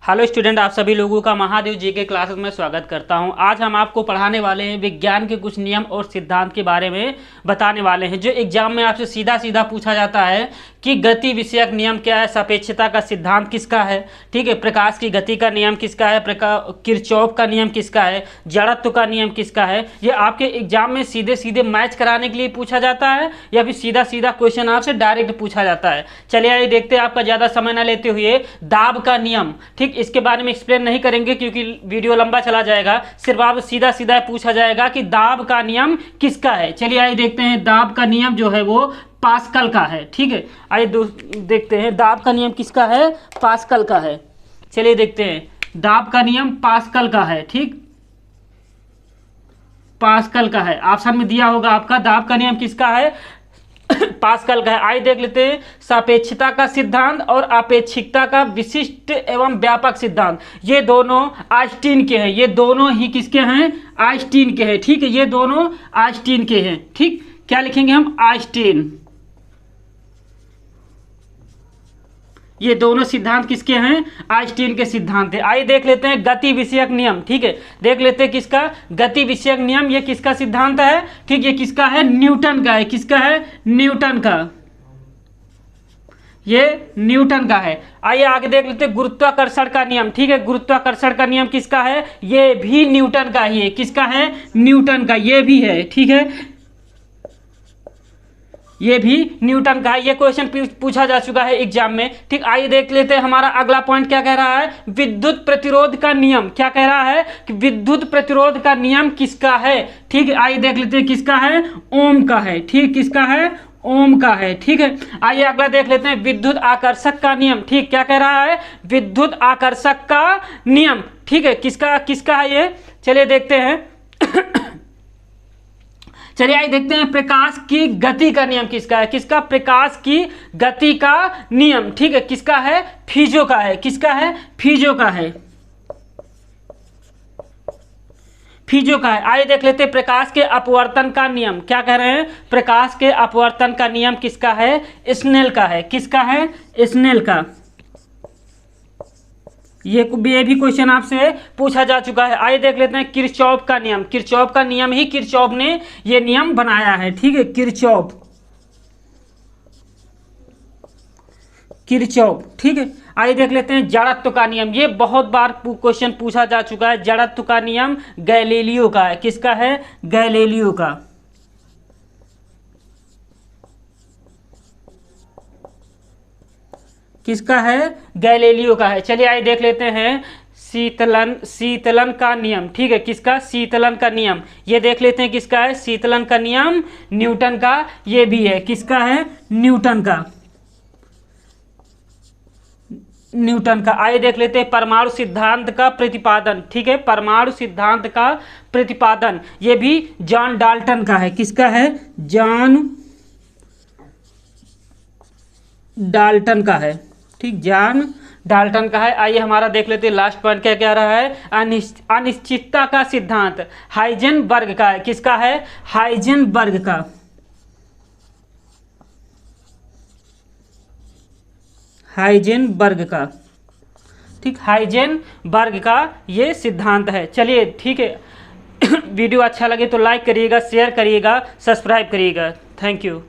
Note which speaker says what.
Speaker 1: Hello student, आप सभी लोगों का महादेव जी के क्लासेस में स्वागत करता हूं। आज हम आपको पढ़ाने वाले हैं विज्ञान के कुछ नियम और सिद्धांत के बारे में बताने वाले हैं जो एग्जाम में आपसे सीधा सीधा पूछा जाता है कि गति विषयक नियम क्या है, सापेक्षता का सिद्धांत किसका है, ठीक है, प्रकाश की गति का नियम किसका है, किरचॉफ का नियम किसका है, जड़त्व का नियम किसका है। ये आपके एग्जाम में सीधे सीधे मैच कराने के लिए पूछा जाता है या फिर सीधा सीधा क्वेश्चन आपसे डायरेक्ट पूछा जाता है। चलिए आइए देखते हैं, आपका ज़्यादा समय न लेते हुए दाब का नियम, ठीक, इसके बारे में एक्सप्लेन नहीं करेंगे क्योंकि वीडियो लंबा चला जाएगा। सिर्फ आप सीधा सीधा पूछा जाएगा कि दाब का नियम किसका है। चलिए आइए देखते हैं, दाब का नियम जो है वो पास्कल का है, ठीक है। आइए देखते हैं दाब का नियम किसका है, पास्कल का है। चलिए देखते हैं, दाब का नियम पास्कल का है, ठीक, पास्कल का है। ऑप्शन में दिया होगा आपका दाब का नियम किसका है, पास्कल का है। आइए देख लेते हैं, सापेक्षता का सिद्धांत और आपेक्षिकता का विशिष्ट एवं व्यापक सिद्धांत, ये दोनों आइंस्टीन के हैं। ये दोनों ही किसके हैं, आइंस्टीन के हैं, ठीक है, ये दोनों आइंस्टीन के हैं, ठीक। क्या लिखेंगे हम, आइंस्टीन। ये दोनों सिद्धांत किसके हैं, आइंस्टीन के सिद्धांत है। आइए देख लेते हैं गति विषयक नियम, ठीक है, देख लेते हैं किसका, गति विषयक नियम, ये किसका सिद्धांत है, ठीक, ये किसका है, न्यूटन का है। किसका है, न्यूटन का, ये न्यूटन का है। आइए आगे देख लेते हैं गुरुत्वाकर्षण का नियम, ठीक है, गुरुत्वाकर्षण का नियम किसका है, ये भी न्यूटन का ही है। किसका है, न्यूटन का, ये भी है, ठीक है, ये भी न्यूटन का है। ये क्वेश्चन पूछा जा चुका है एग्जाम में, ठीक। आइए देख लेते हैं, हमारा अगला पॉइंट क्या कह रहा है, विद्युत प्रतिरोध का नियम। क्या कह रहा है कि विद्युत प्रतिरोध का नियम किसका है, ठीक है। आइए देख लेते हैं किसका है, ओम का है, ठीक, किसका है, ओम का है, ठीक है। आइए अगला देख लेते हैं, विद्युत आकर्षक का नियम, ठीक, क्या कह रहा है, विद्युत आकर्षक का नियम, ठीक है, किसका किसका है ये। चलिए देखते हैं चलिए आइए देखते हैं, प्रकाश की गति का नियम किसका है, किसका, प्रकाश की गति का नियम, ठीक है, किसका है, फीजो का है। किसका है, फीजो का है, फीजो का है। आइए देख लेते हैं, प्रकाश के अपवर्तन का नियम। क्या कह रहे हैं, प्रकाश के अपवर्तन का नियम किसका है, स्नेल का है। किसका है, स्नेल का। ये भी क्वेश्चन आपसे पूछा जा चुका है। आइए देख लेते हैं, किरचॉफ का नियम। किरचॉफ का नियम ही किरचॉफ ने ये नियम बनाया है, ठीक है, किरचॉफ, किरचॉफ, ठीक है। आइए देख लेते हैं, जड़त्व का नियम। ये बहुत बार क्वेश्चन पूछा जा चुका है। जड़त्व का नियम गैलीलियो का है। किसका है, गैलीलियो का। किसका है, गैलीलियो का है। चलिए आइए देख लेते हैं, शीतलन का नियम, ठीक है, किसका, शीतलन का नियम। ये देख लेते हैं किसका है, शीतलन का नियम न्यूटन का, ये भी है। किसका है, न्यूटन का, न्यूटन का। आइए देख लेते हैं, परमाणु सिद्धांत का प्रतिपादन, ठीक है, परमाणु सिद्धांत का प्रतिपादन, ये भी जॉन डाल्टन का है। किसका है, जॉन डाल्टन का है, ठीक, जॉन डाल्टन का है। आइए हमारा देख लेते हैं लास्ट पॉइंट क्या कह रहा है, अनिश्चितता का सिद्धांत हाइजेनबर्ग का है। किसका है, हाइजेनबर्ग का, हाइजेनबर्ग का, ठीक, हाइजेनबर्ग का ये सिद्धांत है। चलिए ठीक है, वीडियो अच्छा लगे तो लाइक करिएगा, शेयर करिएगा, सब्सक्राइब करिएगा। Thank you.